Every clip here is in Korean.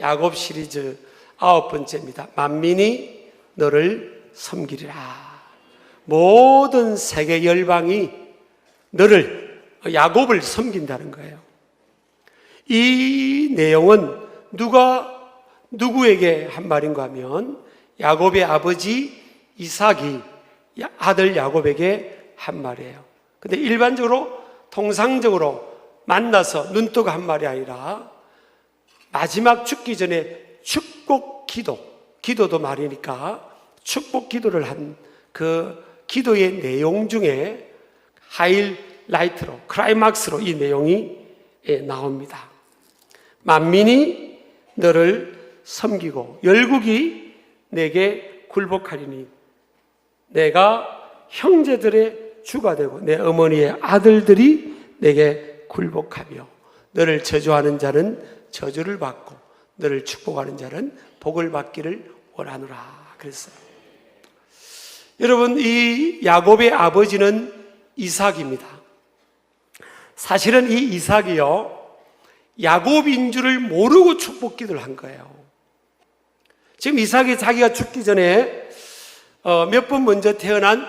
야곱 시리즈 9번째입니다. 만민이 너를 섬기리라. 모든 세계 열방이 너를, 야곱을 섬긴다는 거예요. 이 내용은 누구에게 한 말인가 하면 야곱의 아버지 이삭이 아들 야곱에게 한 말이에요. 근데 일반적으로 통상적으로 만나서 눈뜨고 한 말이 아니라 마지막 죽기 전에 축복 기도도 말이니까 축복 기도를 한 그 기도의 내용 중에 하이라이트로, 클라이막스로 이 내용이 나옵니다. 만민이 너를 섬기고 열국이 내게 굴복하리니 내가 형제들의 주가 되고 내 어머니의 아들들이 내게 굴복하며 너를 저주하는 자는 저주를 받고 너를 축복하는 자는 복을 받기를 원하노라 그랬어요. 여러분, 이 야곱의 아버지는 이삭입니다. 사실은 이 이삭이요, 야곱인 줄을 모르고 축복 기도를 한 거예요. 지금 이삭이 자기가 죽기 전에 몇 번 먼저 태어난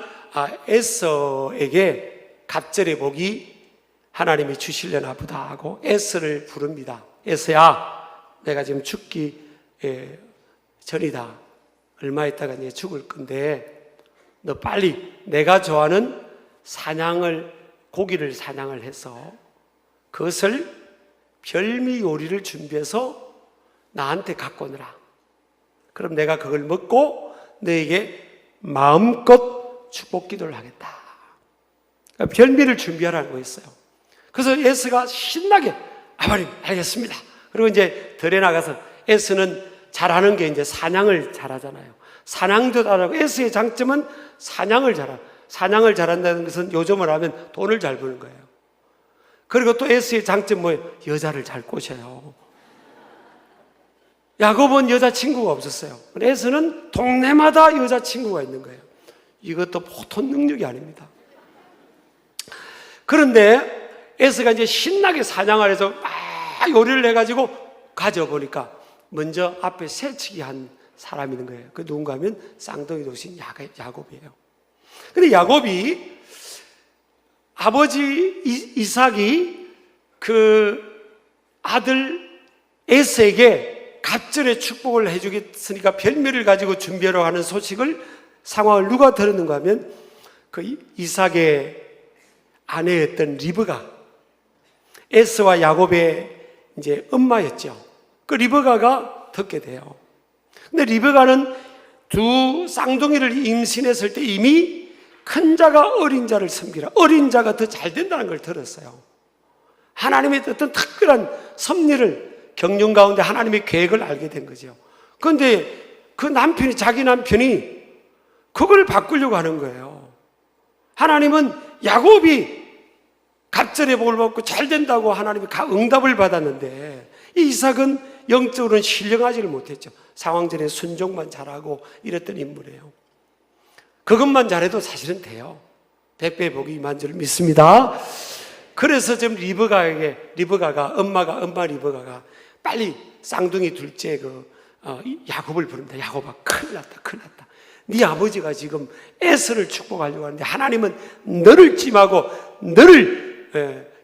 에서에게 갑절의 복이 하나님이 주시려나 보다 하고 에서를 부릅니다. 에서야, 내가 지금 죽기 전이다. 얼마 있다가 이제 죽을 건데 너 빨리 내가 좋아하는 고기를 사냥을 해서 그것을 별미 요리를 준비해서 나한테 갖고 오너라. 그럼 내가 그걸 먹고 너에게 마음껏 축복 기도를 하겠다. 그러니까 별미를 준비하라는 거였어요. 그래서 에스가 신나게 아버님 알겠습니다. 그리고 이제 들에 나가서 에스는 잘하는 게 이제 사냥을 잘하잖아요. 사냥도 잘하고 에스의 장점은 사냥을 잘한다는 것은 요즘을 하면 돈을 잘 버는 거예요. 그리고 또 에스의 장점 뭐예요? 여자를 잘 꼬셔요. 야곱은 여자친구가 없었어요. 에스는 동네마다 여자친구가 있는 거예요. 이것도 보통 능력이 아닙니다. 그런데 에스가 이제 신나게 사냥을 해서 막 요리를 해가지고 가져보니까 먼저 앞에 새치기 한 사람이 있는 거예요. 그 누군가 하면 쌍둥이 도신 야곱이에요. 근데 야곱이 아버지 이삭이 그 아들 에스에게 갑절의 축복을 해주겠으니까 별미를 가지고 준비하러 가는 상황을 누가 들었는가 하면 그 이삭의 아내였던 리브가, 에스와 야곱의 이제 엄마였죠. 그 리브가가 듣게 돼요. 근데 리브가는 두 쌍둥이를 임신했을 때 이미 큰 자가 어린 자를 섬기라, 어린 자가 더 잘 된다는 걸 들었어요. 하나님의 어떤 특별한 섭리를 경륜 가운데 하나님의 계획을 알게 된 거죠. 그런데 자기 남편이 그걸 바꾸려고 하는 거예요. 하나님은 야곱이 갑절의 복을 받고 잘 된다고 하나님이 응답을 받았는데 이 이삭은 영적으로는 신령하지를 못했죠. 상황전에 순종만 잘하고 이랬던 인물이에요. 그것만 잘해도 사실은 돼요. 100배의 복이 임한 줄 믿습니다. 그래서 지금 엄마 리브가가 빨리 쌍둥이 둘째 야곱을 부릅니다. 야곱아, 큰일 났다. 네 아버지가 지금 에서를 축복하려고 하는데 하나님은 너를 찜하고 너를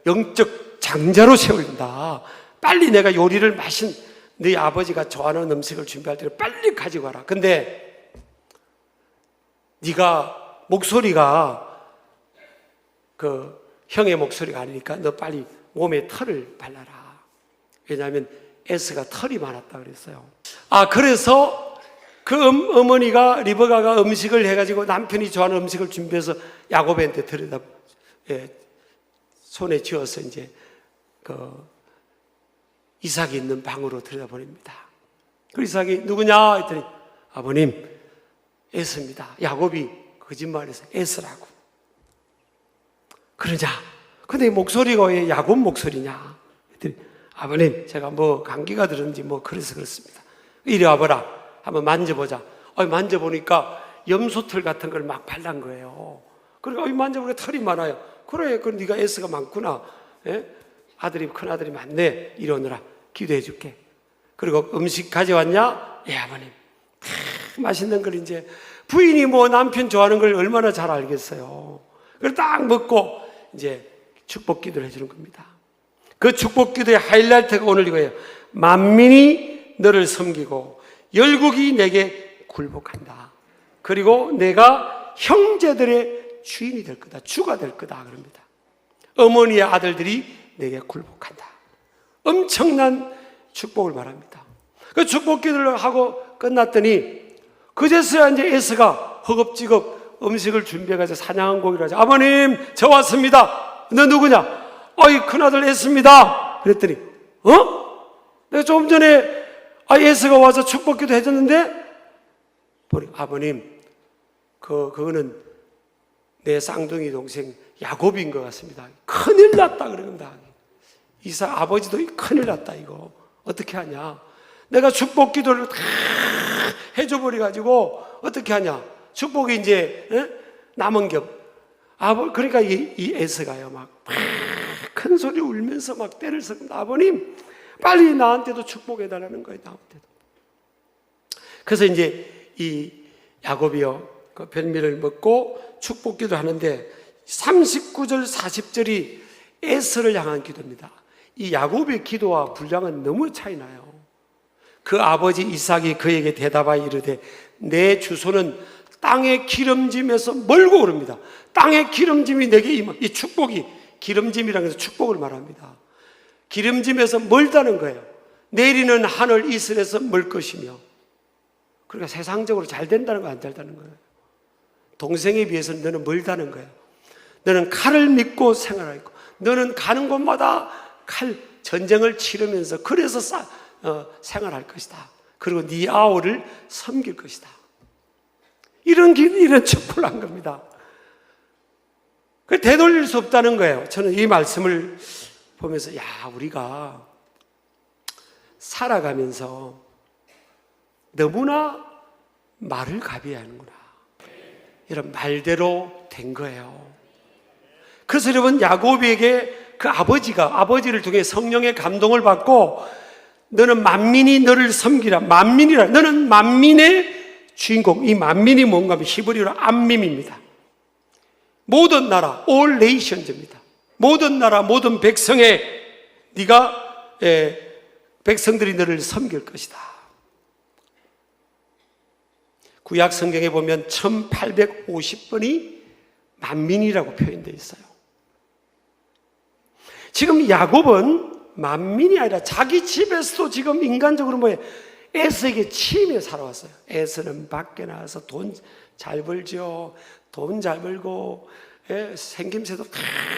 영적 장자로 세운다. 빨리 내가 요리를 마신 네 아버지가 좋아하는 음식을 준비할 때를 빨리 가지고 와라. 근데 네가 목소리가 그 형의 목소리가 아니니까 너 빨리 몸에 털을 발라라. 왜냐하면 에스가 털이 많았다 그랬어요. 그래서 그 어머니가 리브가가 음식을 해가지고 남편이 좋아하는 음식을 준비해서 야곱한테 손에 쥐어서 이제 이삭이 있는 방으로 들여다보냅니다. 그 이삭이 누구냐 했더니 아버님 에스입니다. 야곱이 거짓말해서 에스라고. 그러자 근데 목소리가 왜 야곱 목소리냐 했더니 아버님 제가 감기가 들었는지 그래서 그렇습니다. 이리 와봐라. 한번 만져보자. 만져보니까 염소털 같은 걸 막 발란 거예요. 그러니까 만져보니까 털이 많아요. 그래, 네가 에스가 많구나. 예? 큰아들이 많네. 이러느라 기도해 줄게. 그리고 음식 가져왔냐? 예, 아버님. 맛있는 걸 이제 부인이 뭐 남편 좋아하는 걸 얼마나 잘 알겠어요. 그걸 딱 먹고 이제 축복 기도를 해주는 겁니다. 그 축복 기도의 하이라이트가 오늘 이거예요. 만민이 너를 섬기고 열국이 내게 굴복한다. 그리고 내가 형제들의 주인이 될 거다. 주가 될 거다. 그럽니다. 어머니의 아들들이 내게 굴복한다. 엄청난 축복을 말합니다. 그 축복 기도를 하고 끝났더니 그제서야 이제 에서가 허겁지겁 음식을 준비해가지고 사냥한 고기를 하죠. 아버님, 저 왔습니다. 너 누구냐? 어이, 큰아들 에서입니다. 그랬더니 내가 조금 전에 에서가 와서 축복 기도 해줬는데 보니 아버님, 그거는 내 쌍둥이 동생 야곱인 것 같습니다. 큰일 났다 그럽니다. 이사 아버지도 큰일 났다. 이거 어떻게 하냐? 내가 축복 기도를 다 해줘 버려가지고 어떻게 하냐? 축복이 이제 남은 겹. 그러니까 이 에서가요 막 큰 소리 울면서 막 때를 썩습니다. 아버님, 빨리 나한테도 축복해달라는 거예요. 나한테도. 그래서 이제 이 야곱이요 그 별미를 먹고 축복 기도를 하는데 39절 40절이 에서를 향한 기도입니다. 이 야곱의 기도와 분량은 너무 차이 나요. 그 아버지 이삭이 그에게 대답하여 이르되 내 주소는 땅의 기름짐에서 멀고 오릅니다. 땅의 기름짐이 내게 이 축복이 기름짐이라는 것은 축복을 말합니다. 기름짐에서 멀다는 거예요. 내리는 하늘 이슬에서 멀 것이며, 그러니까 세상적으로 잘 된다는 거 안 된다는 거예요. 동생에 비해서는 너는 멀다는 거예요. 너는 칼을 믿고 생활하고 너는 가는 곳마다 전쟁을 치르면서 그래서 생활할 것이다. 그리고 네 아우를 섬길 것이다. 이런 축복을 한 겁니다. 되돌릴 수 없다는 거예요. 저는 이 말씀을 보면서 우리가 살아가면서 너무나 말을 가벼워야 하는구나. 이런 말대로 된 거예요. 그래서 여러분 야곱에게 그 아버지를 통해 성령의 감동을 받고 너는 만민이 너를 섬기라. 만민이라. 너는 만민의 주인공. 이 만민이 뭔가 하면 히브리어로 암밈입니다. 모든 나라, all nations입니다. 모든 나라, 모든 백성들이 너를 섬길 것이다. 구약 성경에 보면 1850번이 만민이라고 표현되어 있어요. 지금 야곱은 만민이 아니라 자기 집에서도 지금 인간적으로 에서에게 치이며 살아왔어요. 에서는 밖에 나가서 돈 잘 벌죠. 돈 잘 벌고 생김새도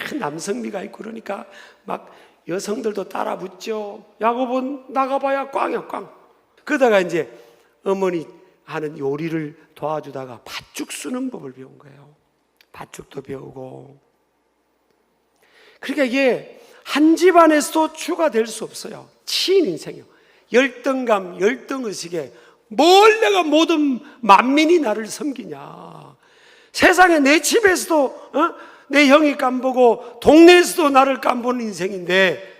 큰 남성미가 있고 그러니까 막 여성들도 따라 붙죠. 야곱은 나가봐야 꽝이야 꽝. 그러다가 이제 어머니 하는 요리를 도와주다가 팥죽 쓰는 법을 배운 거예요. 팥죽도 배우고. 그러니까 이게 한 집안에서도 주가 될 수 없어요. 치인 인생이요. 열등감, 열등의식에 뭘 내가 모든 만민이 나를 섬기냐. 세상에 내 집에서도 내 형이 깜보고 동네에서도 나를 깜보는 인생인데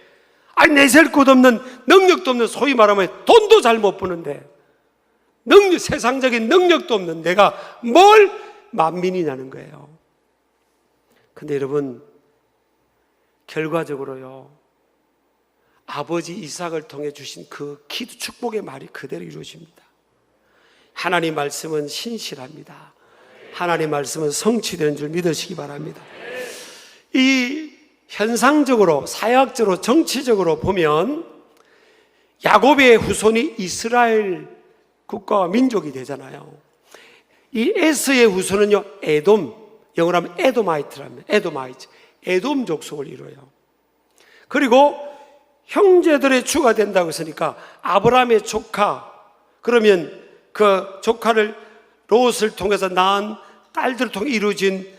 내셀 곳 없는 능력도 없는 소위 말하면 돈도 잘 못 버는데 세상적인 능력도 없는 내가 뭘 만민이 나는 거예요. 근데 여러분 결과적으로요 아버지 이삭을 통해 주신 그 기도 축복의 말이 그대로 이루어집니다. 하나님 말씀은 신실합니다. 하나님 말씀은 성취되는 줄 믿으시기 바랍니다. 이 현상적으로 사회학적으로 정치적으로 보면 야곱의 후손이 이스라엘 국가와 민족이 되잖아요. 이 에서의 후손은요 에돔, 영어로 하면 에도마이트랍니다. 에돔 족속을 이루어요. 그리고 형제들의 주가 된다고 했으니까 아브라함의 조카, 그러면 그 조카를 롯을 통해서 낳은 딸들을 통해 이루어진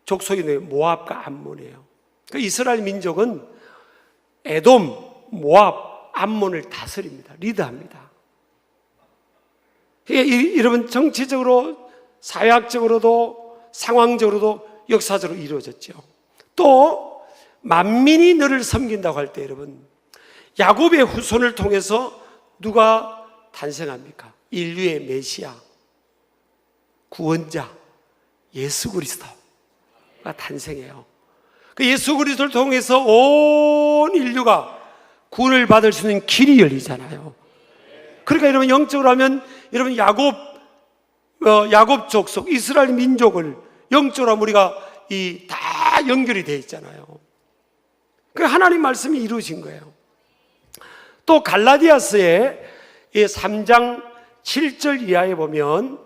족속이 모압과 암몬이에요. 그 이스라엘 민족은 에돔, 모압, 암몬을 다스립니다. 리드합니다. 여러분 정치적으로 사회학적으로도 상황적으로도 역사적으로 이루어졌죠. 또 만민이 너를 섬긴다고 할 때 여러분 야곱의 후손을 통해서 누가 탄생합니까? 인류의 메시아, 구원자, 예수 그리스도가 탄생해요. 그 예수 그리스도를 통해서 온 인류가 구원을 받을 수 있는 길이 열리잖아요. 그러니까 여러분 영적으로 하면 여러분 야곱 족속 이스라엘 민족을 영적으로 하면 우리가 다 연결이 되어 있잖아요. 그 하나님 말씀이 이루어진 거예요. 또 갈라디아서의 3장 7절 이하에 보면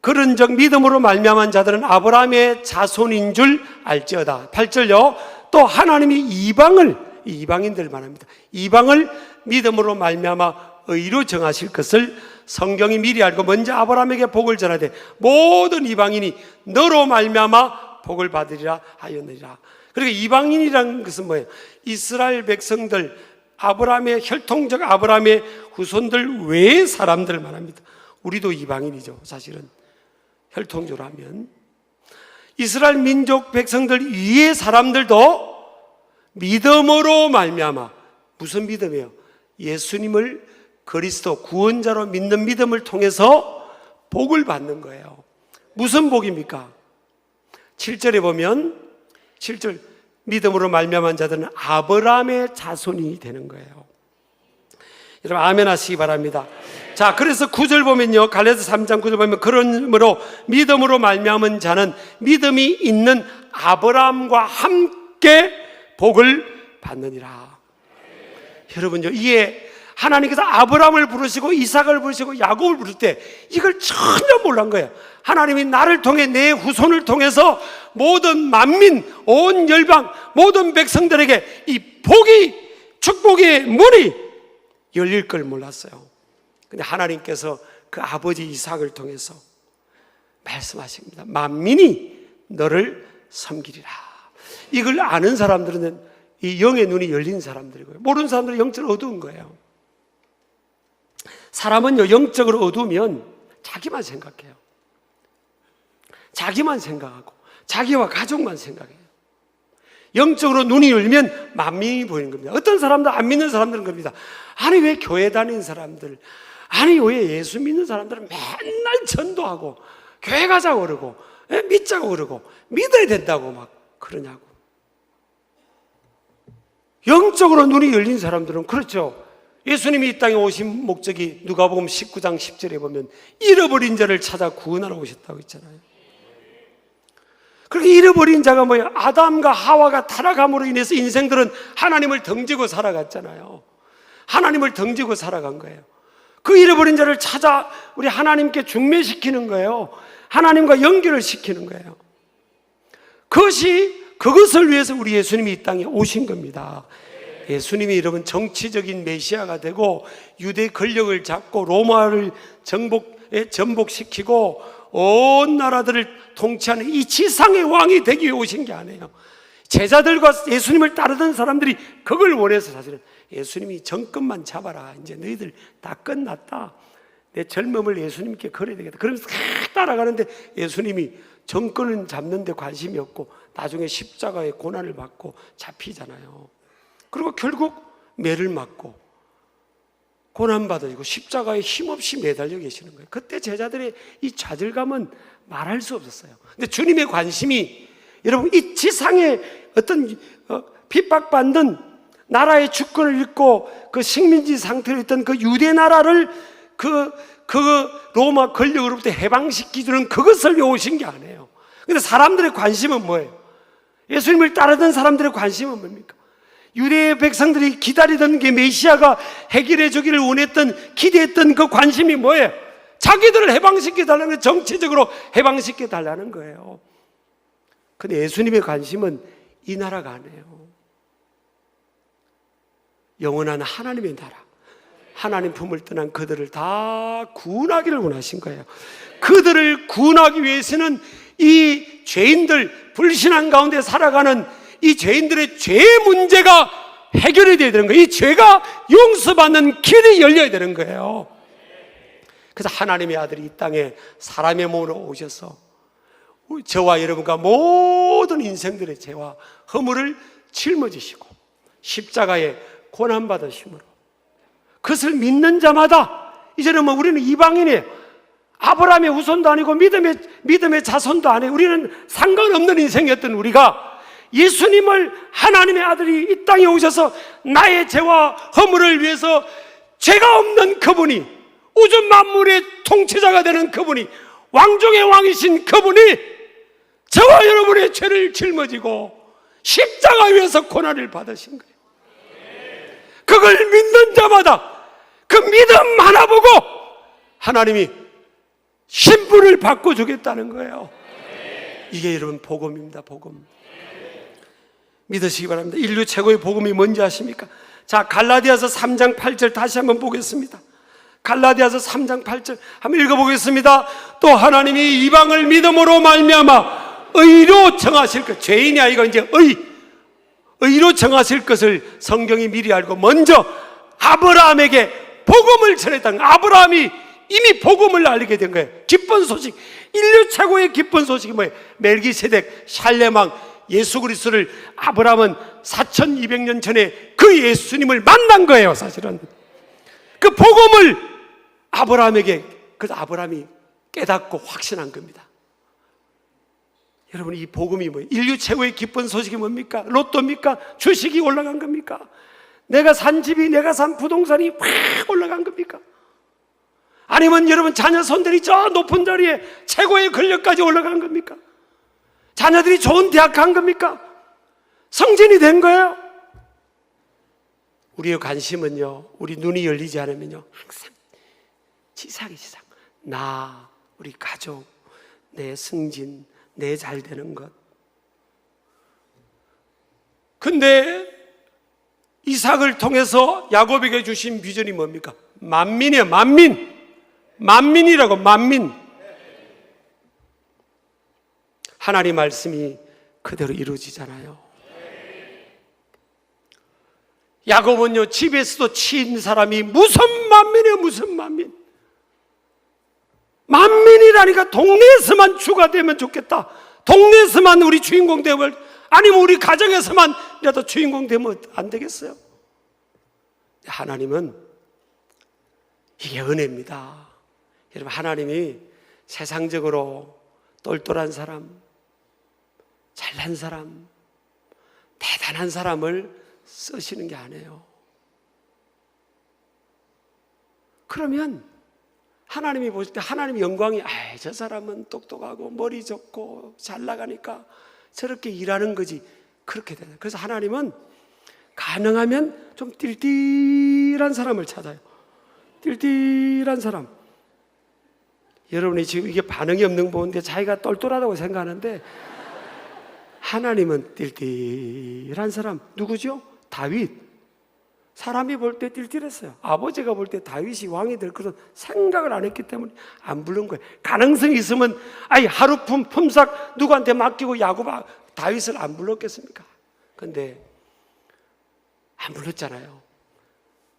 그런즉 믿음으로 말미암은 자들은 아브라함의 자손인 줄 알지어다. 8절요. 또 하나님이 이방인들 말합니다. 이방을 믿음으로 말미암아 의로 정하실 것을 성경이 미리 알고 먼저 아브라함에게 복을 전하되 모든 이방인이 너로 말미암아 복을 받으리라 하였느니라. 그러니까 이방인이라는 것은 뭐예요? 이스라엘 백성들, 아브라함의 혈통적 아브라함의 후손들 외의 사람들을 말합니다. 우리도 이방인이죠. 사실은 혈통적으로 하면 이스라엘 민족 백성들 위의 사람들도 믿음으로 말미암아, 무슨 믿음이에요? 예수님을 그리스도 구원자로 믿는 믿음을 통해서 복을 받는 거예요. 무슨 복입니까? 7절에 보면 7절 믿음으로 말미암은 자들은 아브라함의 자손이 되는 거예요. 여러분 아멘 하시기 바랍니다. 자, 그래서 9절 보면요, 갈라디아서 3장 9절 보면 그러므로 믿음으로 말미암은 자는 믿음이 있는 아브라함과 함께 복을 받느니라. 여러분요, 이게 하나님께서 아브라함을 부르시고 이삭을 부르시고 야곱을 부를 때 이걸 전혀 몰란 거예요. 하나님이 나를 통해 내 후손을 통해서 모든 만민, 온 열방, 모든 백성들에게 이 복이, 축복의 문이 열릴 걸 몰랐어요. 근데 하나님께서 그 아버지 이삭을 통해서 말씀하십니다. 만민이 너를 섬기리라. 이걸 아는 사람들은 이 영의 눈이 열린 사람들이고요. 모르는 사람들은 영적으로 어두운 거예요. 사람은요, 영적으로 어두우면 자기만 생각해요. 자기만 생각하고 자기와 가족만 생각해요. 영적으로 눈이 열리면 만민이 보이는 겁니다. 어떤 사람들, 안 믿는 사람들은 겁니다. 아니 왜 교회 다니는 사람들, 아니 왜 예수 믿는 사람들은 맨날 전도하고 교회 가자고 그러고 믿자고 그러고 믿어야 된다고 막 그러냐고. 영적으로 눈이 열린 사람들은 그렇죠. 예수님이 이 땅에 오신 목적이 누가복음 19장 10절에 보면 잃어버린 자를 찾아 구원하러 오셨다고 했잖아요. 그렇게 잃어버린 자가 뭐예요? 아담과 하와가 타락함으로 인해서 인생들은 하나님을 등지고 살아갔잖아요. 하나님을 등지고 살아간 거예요. 그 잃어버린 자를 찾아 우리 하나님께 중매시키는 거예요. 하나님과 연결을 시키는 거예요. 그것을 위해서 우리 예수님이 이 땅에 오신 겁니다. 예수님이 여러분 정치적인 메시아가 되고 유대 권력을 잡고 로마를 전복시키고 온 나라들을 통치하는 이 지상의 왕이 되기 위해 오신 게 아니에요. 제자들과 예수님을 따르던 사람들이 그걸 원해서 사실은 예수님이 정권만 잡아라. 이제 너희들 다 끝났다. 내 젊음을 예수님께 걸어야 되겠다. 그러면서 따라가는데 예수님이 정권을 잡는 데 관심이 없고 나중에 십자가의 고난을 받고 잡히잖아요. 그리고 결국 매를 맞고 고난받으시고 십자가에 힘없이 매달려 계시는 거예요. 그때 제자들의 이 좌절감은 말할 수 없었어요. 근데 주님의 관심이 여러분 이 지상의 어떤 핍박받는 나라의 주권을 잃고 그 식민지 상태로 있던 그 유대 나라를 그 로마 권력으로부터 해방시키는 그것을 위해 오신 게 아니에요. 근데 사람들의 관심은 뭐예요? 예수님을 따르던 사람들의 관심은 뭡니까? 유대의 백성들이 기다리던 게 메시아가 해결해 주기를 원했던, 기대했던 그 관심이 뭐예요? 자기들을 해방시켜 달라는 거예요. 정치적으로 해방시켜 달라는 거예요. 근데 예수님의 관심은 이 나라가 아니에요. 영원한 하나님의 나라, 하나님 품을 떠난 그들을 다 구원하기를 원하신 거예요. 그들을 구원하기 위해서는 이 죄인들, 불신앙 가운데 살아가는 이 죄인들의 죄 문제가 해결이 돼야 되는 거예요. 이 죄가 용서받는 길이 열려야 되는 거예요. 그래서 하나님의 아들이 이 땅에 사람의 몸으로 오셔서 저와 여러분과 모든 인생들의 죄와 허물을 짊어지시고 십자가에 고난받으심으로 그것을 믿는 자마다, 이제는 뭐 우리는 이방인이에요. 아브라함의 후손도 아니고 믿음의 자손도 아니에요. 우리는 상관없는 인생이었던 우리가 예수님을, 하나님의 아들이 이 땅에 오셔서 나의 죄와 허물을 위해서 죄가 없는 그분이, 우주 만물의 통치자가 되는 그분이, 왕중의 왕이신 그분이 저와 여러분의 죄를 짊어지고 십자가 위에서 고난을 받으신 거예요. 그걸 믿는 자마다 그 믿음 하나 보고 하나님이 신분을 바꿔주겠다는 거예요. 이게 여러분 복음입니다. 복음. 믿으시기 바랍니다. 인류 최고의 복음이 뭔지 아십니까? 자, 갈라디아서 3장 8절 다시 한번 보겠습니다. 갈라디아서 3장 8절 한번 읽어보겠습니다. 또 하나님이 이방을 믿음으로 말미암아 의로 정하실 것, 죄인이 아니고 이제 의로 정하실 것을 성경이 미리 알고 먼저 아브라함에게 복음을 전했다는 거예요. 아브라함이 이미 복음을 알리게 된 거예요. 기쁜 소식, 인류 최고의 기쁜 소식이 뭐예요? 멜기세덱, 샬레망, 예수 그리스도를 아브라함은 4200년 전에 그 예수님을 만난 거예요. 사실은 그 복음을 아브라함에게, 그래서 아브라함이 깨닫고 확신한 겁니다. 여러분, 이 복음이 뭐예요? 인류 최고의 기쁜 소식이 뭡니까? 로또입니까? 주식이 올라간 겁니까? 내가 산 집이, 내가 산 부동산이 확 올라간 겁니까? 아니면 여러분 자녀 손들이 저 높은 자리에 최고의 권력까지 올라간 겁니까? 자녀들이 좋은 대학 간 겁니까? 성진이 된 거예요? 우리의 관심은요, 우리 눈이 열리지 않으면요, 항상 지상, 나, 우리 가족, 내 승진, 내 잘 되는 것. 근데 이삭을 통해서 야곱에게 주신 비전이 뭡니까? 만민이에요. 만민이라고, 만민. 하나님 말씀이 그대로 이루어지잖아요. 야곱은요, 집에서도 치인 사람이 무슨 만민이에요, 무슨 만민. 만민이라니까 동네에서만 주가 되면 좋겠다. 동네에서만 우리 주인공 되면, 아니면 우리 가정에서만이라도 주인공 되면 안 되겠어요? 하나님은 이게 은혜입니다. 여러분, 하나님이 세상적으로 똘똘한 사람, 잘난 사람, 대단한 사람을 쓰시는 게 아니에요. 그러면 하나님이 보실 때 하나님의 영광이, 저 사람은 똑똑하고 머리 좋고 잘 나가니까 저렇게 일하는 거지, 그렇게 되요. 그래서 하나님은 가능하면 좀 띨띨한 사람을 찾아요. 띨띨한 사람. 여러분이 지금 이게 반응이 없는 거 보는데 자기가 똘똘하다고 생각하는데, 하나님은 띨띨한 사람. 누구죠? 다윗. 사람이 볼 때 띨띨했어요. 아버지가 볼 때 다윗이 왕이 될 그런 생각을 안 했기 때문에 안 부른 거예요. 가능성이 있으면 하루 품삯 누구한테 맡기고 다윗을 안 불렀겠습니까? 근데 안 불렀잖아요.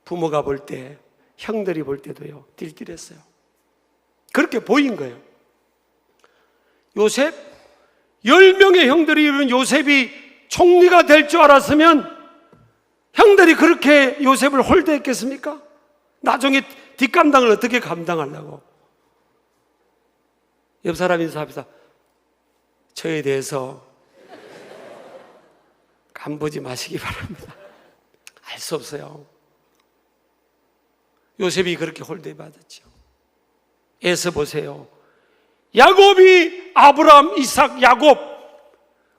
부모가 볼 때, 형들이 볼 때도요, 띨띨했어요. 그렇게 보인 거예요. 요셉, 10명의 형들이 이루는 요셉이 총리가 될 줄 알았으면 형들이 그렇게 요셉을 홀대했겠습니까? 나중에 뒷감당을 어떻게 감당하려고? 옆 사람 인사합시다. 저에 대해서 간보지 마시기 바랍니다. 알 수 없어요. 요셉이 그렇게 홀대받았죠. 에서 보세요. 야곱이 아브라함, 이삭, 야곱,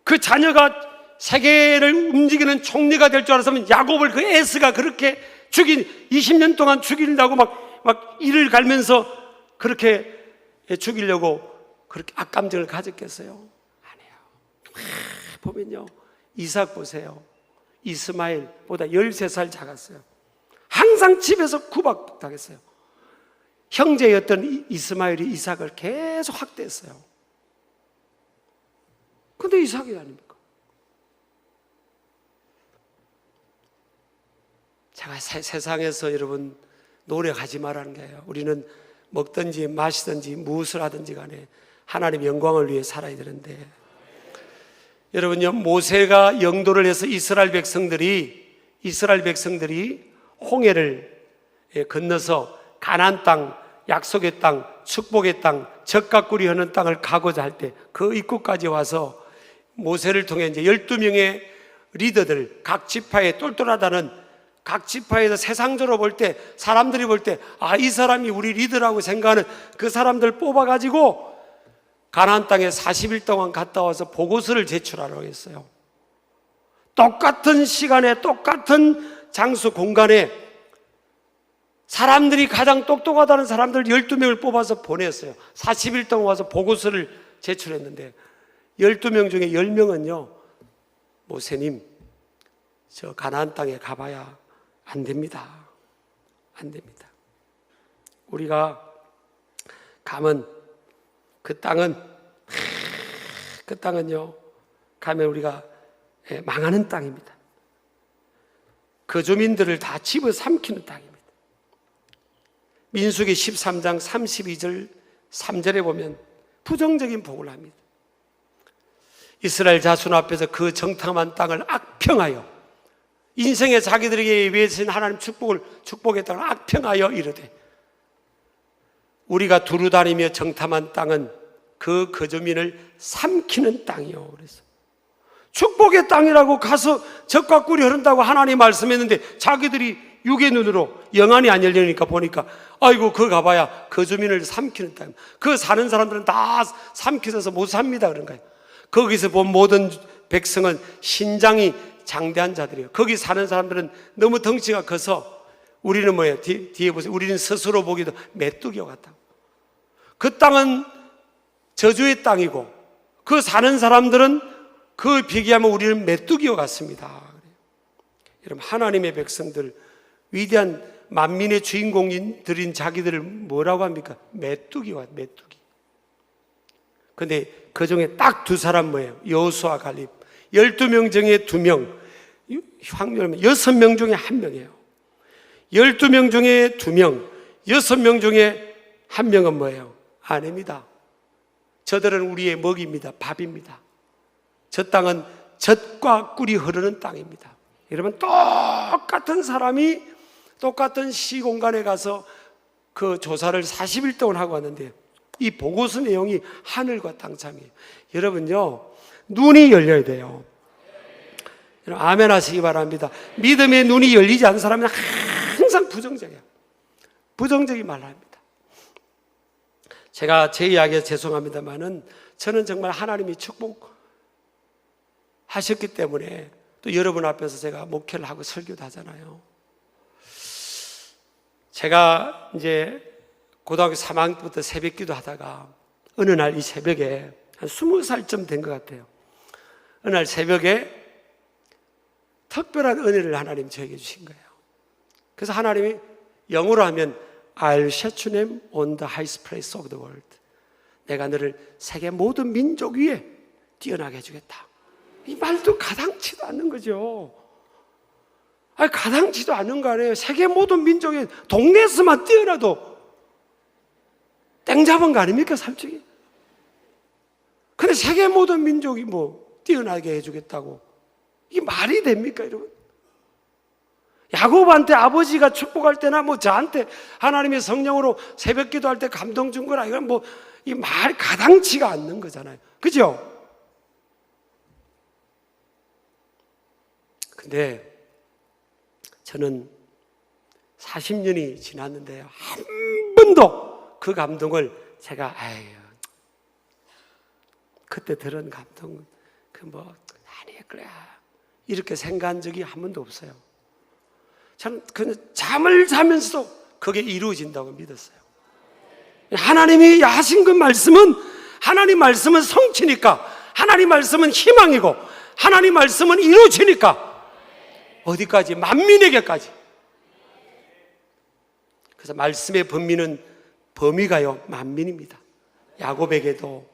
그 자녀가 세계를 움직이는 총리가 될 줄 알았으면 야곱을 그 에스가 그렇게 20년 동안 죽이려고 막 이를 갈면서 그렇게 죽이려고 그렇게 악감정을 가졌겠어요? 아니에요. 보면요, 이삭 보세요. 이스마엘보다 13살 작았어요. 항상 집에서 구박당했어요. 형제였던 이스마엘이 이삭을 계속 학대했어요. 근데 이삭이 아닙니까? 제가 세상에서 여러분 노력하지 말라는 거예요. 우리는 먹든지 마시든지 무엇을 하든지 간에 하나님의 영광을 위해 살아야 되는데, 여러분요, 모세가 영도를 해서 이스라엘 백성들이 홍해를 건너서 가나안 땅, 약속의 땅, 축복의 땅, 젖과 꿀이 흐르는 땅을 가고자 할 때 그 입구까지 와서 모세를 통해 이제 12명의 리더들, 각 지파에 똘똘하다는, 각 지파에서 세상적으로 볼 때, 사람들이 볼 때 이 사람이 우리 리더라고 생각하는 그 사람들 뽑아가지고 가나안 땅에 40일 동안 갔다 와서 보고서를 제출하라고 했어요. 똑같은 시간에 똑같은 장소 공간에 사람들이 가장 똑똑하다는 사람들 12명을 뽑아서 보냈어요. 40일 동안 와서 보고서를 제출했는데 12명 중에 10명은요, 모세님, 저 가나안 땅에 가봐야 안 됩니다. 안 됩니다. 우리가 가면 그 땅은요, 가면 우리가 망하는 땅입니다. 그 주민들을 다 집어삼키는 땅입니다. 민수기 13장 32절 3절에 보면 부정적인 보고를 합니다. 이스라엘 자손 앞에서 그 정탐한 땅을 악평하여, 인생에 자기들에게 위해서 하나님 축복의 땅을 악평하여 이르되, 우리가 두루 다니며 정탐한 땅은 그 거주민을 삼키는 땅이요. 그래서 축복의 땅이라고 가서 젖과 꿀이 흐른다고 하나님 말씀했는데 자기들이 육의 눈으로, 영안이 안 열리니까 보니까 아이고 그거 가봐야 거주민을 삼키는 땅, 그 사는 사람들은 다 삼키셔서 못 삽니다 그런 거예요. 거기서 본 모든 백성은 신장이 장대한 자들이에요. 거기 사는 사람들은 너무 덩치가 커서 우리는 뭐예요? 뒤에 보세요. 우리는 스스로 보기도 메뚜기와 같다고. 그 땅은 저주의 땅이고 그 사는 사람들은 그 비교하면 우리는 메뚜기와 같습니다. 여러분, 하나님의 백성들, 위대한 만민의 주인공들인 자기들을 뭐라고 합니까? 메뚜기와 메뚜기. 근데 그 중에 딱 두 사람 뭐예요? 여호수아 갈렙. 12명 중에 2명, 확률하면 6명 중에 1명이에요. 12명 중에 2명, 6명 중에 1명은 뭐예요? 아닙니다. 저들은 우리의 먹입니다. 밥입니다. 저 땅은 젖과 꿀이 흐르는 땅입니다. 여러분, 똑같은 사람이 똑같은 시공간에 가서 그 조사를 40일 동안 하고 왔는데 이 보고서 내용이 하늘과 땅 차이예요. 여러분요, 눈이 열려야 돼요. 여러분, 아멘 하시기 바랍니다. 믿음의 눈이 열리지 않는 사람은 항상 부정적이에요. 부정적인 말을 합니다. 제가 제 이야기에 죄송합니다만은 저는 정말 하나님이 축복하셨기 때문에 또 여러분 앞에서 제가 목회를 하고 설교도 하잖아요. 제가 이제 고등학교 3학년 때부터 새벽 기도 하다가 어느 날 이 새벽에 한 20살쯤 된 것 같아요. 어느 날 새벽에 특별한 은혜를 하나님 저에게 주신 거예요. 그래서 하나님이 영어로 하면 I'll set your name on the highest place of the world. 내가 너를 세계 모든 민족 위에 뛰어나게 해주겠다. 이 말도 가당치도 않는 거죠. 아니, 가당치도 않는 거 아니에요. 세계 모든 민족에 동네에서만 뛰어나도 땡 잡은 거 아닙니까, 솔직히? 근데 세계 모든 민족이 뭐 뛰어나게 해주겠다고, 이게 말이 됩니까, 여러분? 야곱한테 아버지가 축복할 때나 뭐 저한테 하나님의 성령으로 새벽 기도할 때 감동 준 거라, 이건 뭐 이 말 가당치가 않는 거잖아요. 그죠? 근데 저는 40년이 지났는데 한 번도 그 감동을 제가 그때 들은 감동 아니 그래 이렇게 생각한 적이 한 번도 없어요. 저는 그냥 잠을 자면서도 그게 이루어진다고 믿었어요. 하나님이 하신 그 말씀은, 하나님 말씀은 성취니까, 하나님 말씀은 희망이고, 하나님 말씀은 이루어지니까 어디까지? 만민에게까지. 그래서 말씀의 범위가요 만민입니다. 야곱에게도,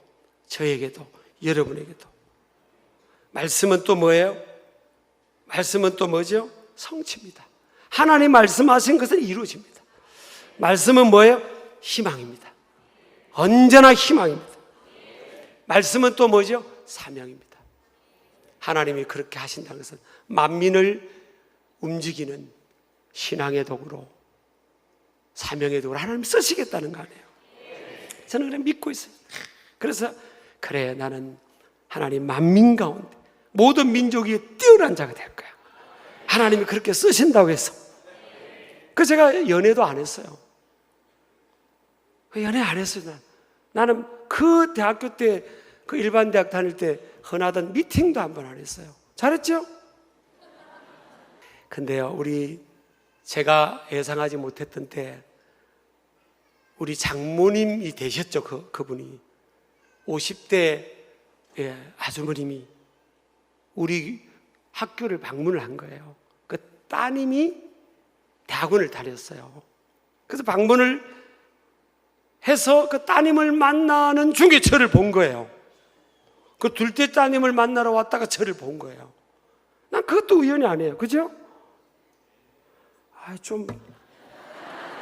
저에게도, 여러분에게도. 말씀은 또 뭐예요? 말씀은 또 뭐죠? 성취입니다. 하나님 말씀하신 것은 이루어집니다. 말씀은 뭐예요? 희망입니다. 언제나 희망입니다. 말씀은 또 뭐죠? 사명입니다. 하나님이 그렇게 하신다는 것은 만민을 움직이는 신앙의 도구로 사명의 도구를 하나님 쓰시겠다는 거 아니에요. 저는 그래 믿고 있어요. 그래서 그래, 나는 하나님 만민 가운데 모든 민족 위에 뛰어난 자가 될 거야. 하나님이 그렇게 쓰신다고 해서. 그래서 제가 연애도 안 했어요. 연애 안 했어요. 나는 그 대학교 때, 그 일반 대학 다닐 때 흔하던 미팅도 한 번 안 했어요. 잘했죠? 근데요, 제가 예상하지 못했던 때 우리 장모님이 되셨죠. 그분이 50대 아주머님이 우리 학교를 방문을 한 거예요. 그 따님이 대학원을 다녔어요. 그래서 방문을 해서 그 따님을 만나는 중에 저를 본 거예요. 그 둘째 따님을 만나러 왔다가 저를 본 거예요. 난 그것도 우연이 아니에요. 그죠?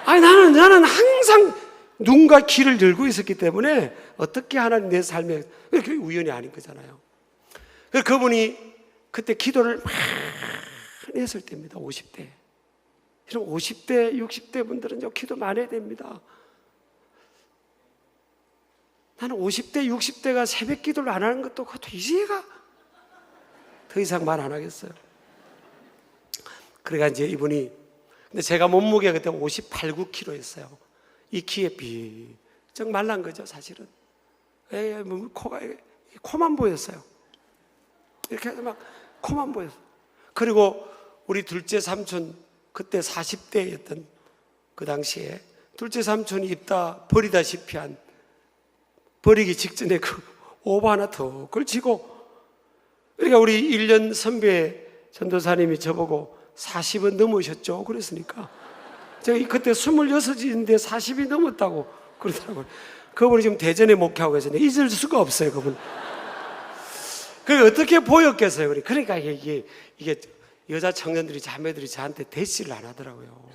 나는 항상 눈과 귀를 열고 있었기 때문에 어떻게 하나님 내 삶에, 그게 우연이 아닌 거잖아요. 그래서 그분이 그때 기도를 많이 했을 때입니다. 50대. 그럼 50대, 60대 분들은 기도 많이 해야 됩니다. 나는 50대, 60대가 새벽 기도를 안 하는 것도 그것도 이해가 더 이상 말 안 하겠어요. 그러니까 이제 이분이, 근데 제가 몸무게가 그때 58, 9kg였어요. 이 키에 비쩍 말란 거죠, 사실은. 코만 보였어요. 이렇게 해서 막 코만 보였어요. 그리고 우리 둘째 삼촌, 그때 40대였던 그 당시에 둘째 삼촌이 입다 버리다시피 한, 버리기 직전에 그 오버 하나 더 걸치고, 그러니까 우리 1년 선배 전도사님이 저보고 40은 넘으셨죠? 그랬으니까 제가 그때 26인데 40이 넘었다고 그러더라고요. 그분이 지금 대전에 목회하고 계시는데 잊을 수가 없어요, 그분. 그게 어떻게 보였겠어요? 그러니까 이게 여자 청년들이, 자매들이 저한테 대시를 안 하더라고요.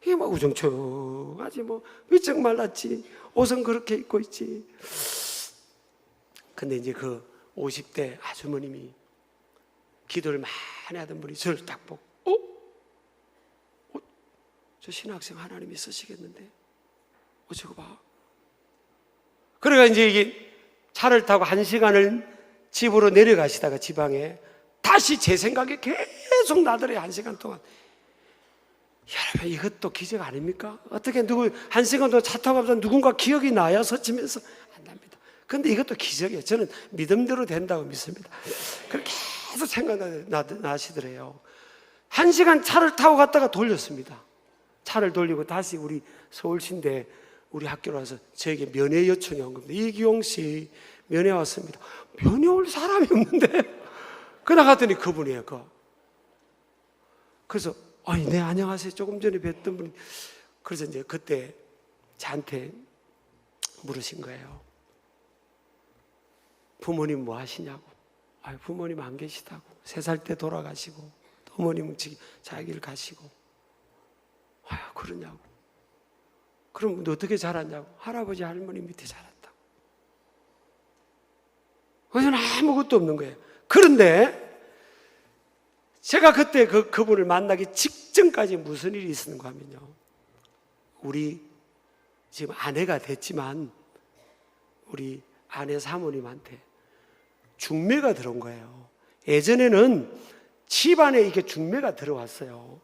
이게 막 우중충하지, 위쩍 말랐지, 옷은 그렇게 입고 있지. 근데 이제 그 50대 아주머님이 기도를 많이 하던 분이 저를 딱 보고, 저 신학생 하나님이 쓰시겠는데? 저거 봐. 그러니까 이제 이게 차를 타고 1시간을 집으로 내려가시다가 지방에 다시 제 생각에 계속 나더래요. 1시간 동안. 여러분, 이것도 기적 아닙니까? 어떻게 1시간 동안 차 타고 가면서 누군가 기억이 나야 서치면서 안 납니다. 근데 이것도 기적이에요. 저는 믿음대로 된다고 믿습니다. 그렇게 계속 생각나시더래요. 1시간 차를 타고 갔다가 돌렸습니다. 차를 돌리고 다시 우리 서울시인데 우리 학교로 와서 저에게 면회 요청이 온 겁니다. 이기용 씨 면회 왔습니다. 면회 올 사람이 없는데 그 나갔더니 그분이에요. 그래서 네, 안녕하세요. 조금 전에 뵀던 분이. 그래서 이제 그때 저한테 물으신 거예요. 부모님 뭐 하시냐고. 부모님 안 계시다고. 3살 때 돌아가시고 어머님은 자기 길 가시고. 그러냐고. 그럼 너 어떻게 자랐냐고. 할아버지 할머니 밑에 자랐다고. 그래서 아무것도 없는 거예요. 그런데 제가 그때 그분을 만나기 직전까지 무슨 일이 있었는가 하면요, 우리 지금 아내가 됐지만 우리 아내 사모님한테 중매가 들어온 거예요. 예전에는 집안에 이렇게 중매가 들어왔어요.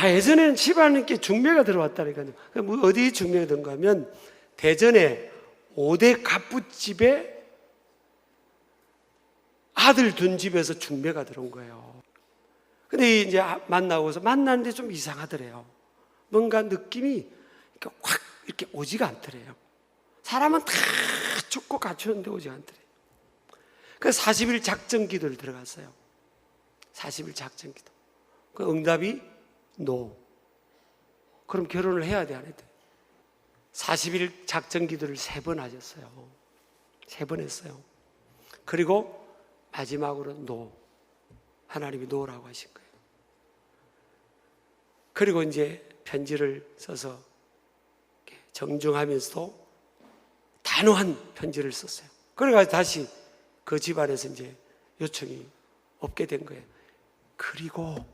예전에는 집안에 이렇게 중매가 들어왔다니까요. 어디 중매가 들어온가 하면 대전에 5대 갑부집에 아들 둔 집에서 중매가 들어온 거예요. 근데 이제 만나고서 만났는데 좀 이상하더래요. 뭔가 느낌이 확 이렇게 오지가 않더래요. 사람은 다 죽고 갖추는데 오지가 않더래요. 그래서 40일 작전 기도를 들어갔어요. 40일 작전 기도. 그 응답이 NO. 그럼 결혼을 해야 돼, 안 해야 돼? 40일 작전 기도를 3번 하셨어요. 3번 했어요. 그리고 마지막으로 NO. 하나님이 NO라고 하신 거예요. 그리고 이제 편지를 써서 정중하면서도 단호한 편지를 썼어요. 그래가지고 다시 그 집안에서 이제 요청이 없게 된 거예요. 그리고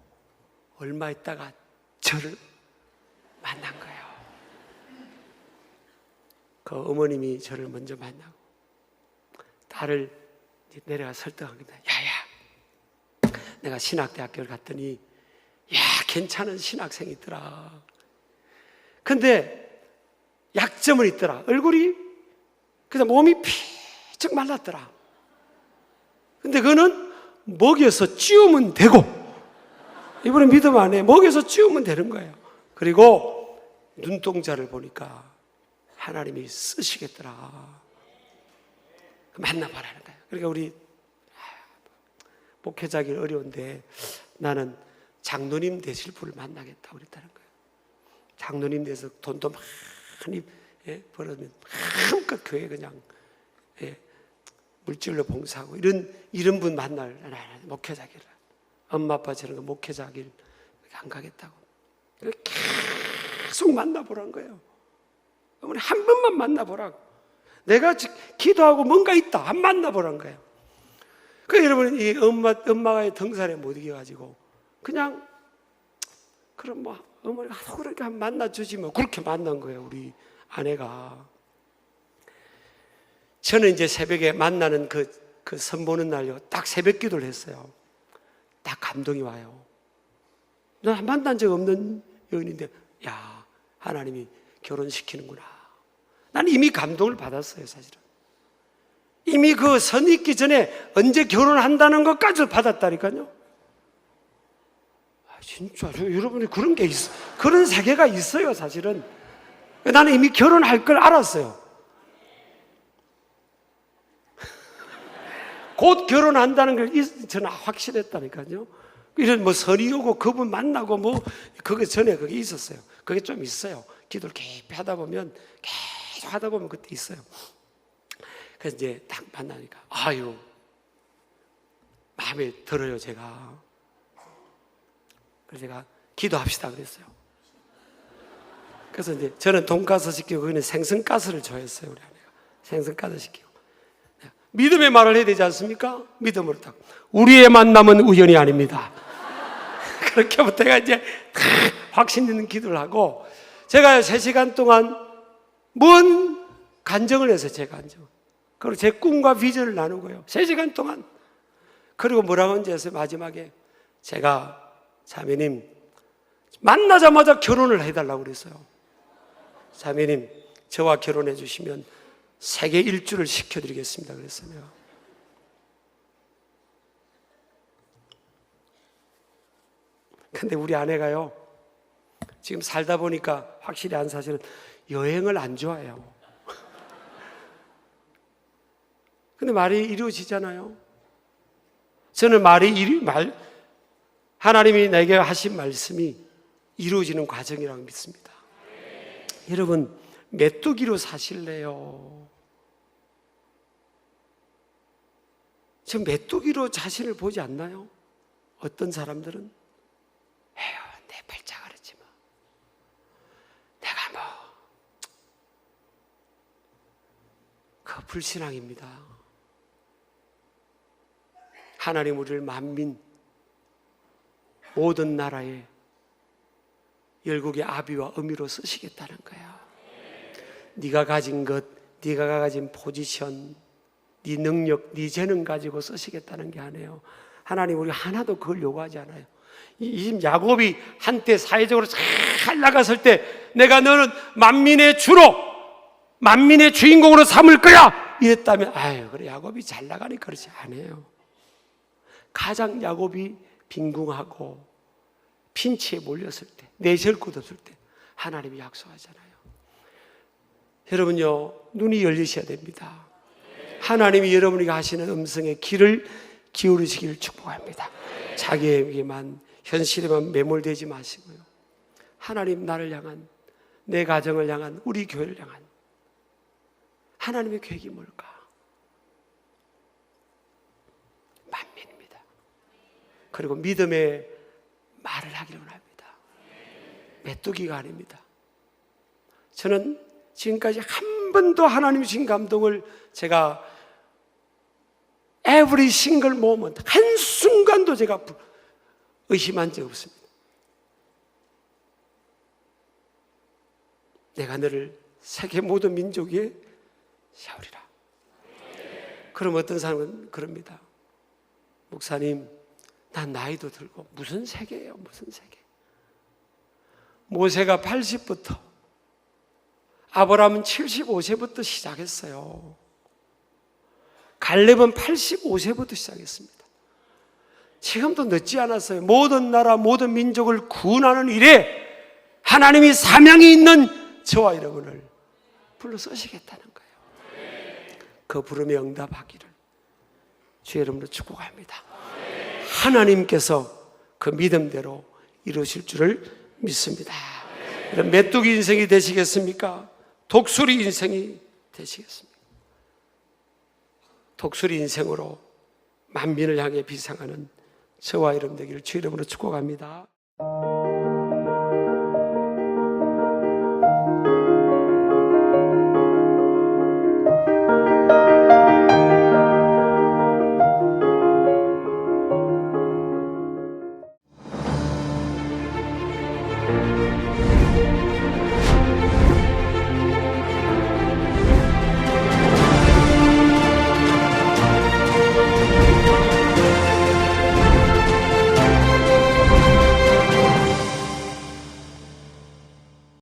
얼마 있다가 저를 만난 거예요. 그 어머님이 저를 먼저 만나고 딸을 내려가 설득한 겁니다. 야야, 내가 신학대학교를 갔더니 야 괜찮은 신학생이 있더라. 근데 약점은 있더라. 얼굴이 그냥 몸이 피쩍 말랐더라. 근데 그거는 먹여서 찌우면 되고, 이번에 믿음 안에 먹여서 찌우면 되는 거예요. 그리고 눈동자를 보니까 하나님이 쓰시겠더라. 만나봐라는 거예요. 그러니까 우리 목회자기 어려운데 나는 장로님 되실 분을 만나겠다고 그랬다는 거예요. 장로님 돼서 돈도 많이 벌어면 마음껏 교회 그냥 물질로 봉사하고 이런 분 만날 목회자기를, 엄마 아빠 저런 거 목회자기를 안 가겠다고 계속 만나보라는 거예요. 어머니 한 번만 만나보라고. 내가 기도하고 뭔가 있다 안 만나보라는 거예요. 그러니까 여러분 이 엄마가 등산에 못 이겨가지고 그냥 그럼 뭐 어머니가 하도 그렇게 한 만나주지 뭐 그렇게 만난 거예요. 우리 아내가. 저는 이제 새벽에 만나는 그 선보는 날요 딱 새벽 기도를 했어요. 딱 감동이 와요. 난 만난 적 없는 여인인데 야 하나님이 결혼시키는구나. 나는 이미 감동을 받았어요. 사실은 이미 그 선 있기 전에 언제 결혼한다는 것까지도 받았다니까요. 진짜 여러분이 그런 게 있어, 그런 세계가 있어요. 사실은 나는 이미 결혼할 걸 알았어요. 곧 결혼한다는 걸 저는 확실했다니까요. 이런 뭐 선이 오고 그분 만나고 뭐 그게 전에 그게 있었어요. 그게 좀 있어요. 기도를 깊이 하다 보면 계속 하다 보면 그때 있어요. 그래서 이제 딱 만나니까 아유 마음에 들어요. 제가 그래서 제가 기도합시다 그랬어요. 그래서 이제 저는 돈가스 시키고 그는 생선가스를 좋아했어요. 우리 아내가 생선가스 시키고 믿음의 말을 해야 되지 않습니까? 믿음으로 딱 우리의 만남은 우연이 아닙니다. 그렇게부터 제가 이제 확신 있는 기도를 하고 제가 3시간 동안 뭔 간증을 해서 제 간증 그리고 제 꿈과 비전을 나누고요. 3시간 동안. 그리고 뭐라고 하는지 해서 마지막에 제가 자매님 만나자마자 결혼을 해달라고 그랬어요. 자매님 저와 결혼해 주시면 세계 일주를 시켜드리겠습니다 그랬어요. 근데 우리 아내가요 지금 살다 보니까 확실히 안 사실은 여행을 안 좋아해요. 근데 말이 이루어지잖아요. 저는 하나님이 내게 하신 말씀이 이루어지는 과정이라고 믿습니다. 여러분 메뚜기로 사실래요? 지금 메뚜기로 자신을 보지 않나요? 어떤 사람들은 에휴 내 발자가 그렇지 뭐 내가 뭐 그 불신앙입니다. 하나님 우리를 만민 모든 나라에 열국의 아비와 어미로 쓰시겠다는 거야. 네가 가진 것, 네가 가진 포지션, 네 능력, 네 재능 가지고 쓰시겠다는 게 아니에요. 하나님 우리 하나도 그걸 요구하지 않아요. 이 야곱이 한때 사회적으로 잘 나갔을 때 내가 너는 만민의 주로 만민의 주인공으로 삼을 거야 이랬다면 아유 그래 야곱이 잘 나가니까 그렇지 않아요. 가장 야곱이 빈궁하고 핀치에 몰렸을 때 내실 곳 없을 때 하나님이 약속하잖아요. 여러분요 눈이 열리셔야 됩니다. 하나님이 여러분에게 하시는 음성에 귀를 기울이시기를 축복합니다. 자기에게만 현실에만 매몰되지 마시고요. 하나님 나를 향한 내 가정을 향한 우리 교회를 향한 하나님의 계획이 뭘까? 만민입니다. 그리고 믿음의 말을 하기를 원합니다. 메뚜기가 아닙니다. 저는 지금까지 한 번도 하나님이 주신 감동을 제가 every single moment 한순간도 제가 의심한 적 없습니다. 내가 너를 세계 모든 민족 위에 세우리라. 그럼 어떤 사람은 그럽니다. 목사님, 난 나이도 들고 무슨 세계예요? 무슨 세계? 모세가 80부터, 아브라함은 75세부터 시작했어요. 갈렙은 85세부터 시작했습니다. 지금도 늦지 않았어요. 모든 나라, 모든 민족을 구원하는 일에 하나님이 사명이 있는 저와 여러분을 불러 쓰시겠다는 거예요. 그 부름에 응답하기를 주의 이름으로 축복합니다. 하나님께서 그 믿음대로 이루실 줄을 믿습니다. 이런 메뚜기 인생이 되시겠습니까? 독수리 인생이 되시겠습니까? 독수리 인생으로 만민을 향해 비상하는 저와 여러분 되기를 주의 이름으로 축복합니다.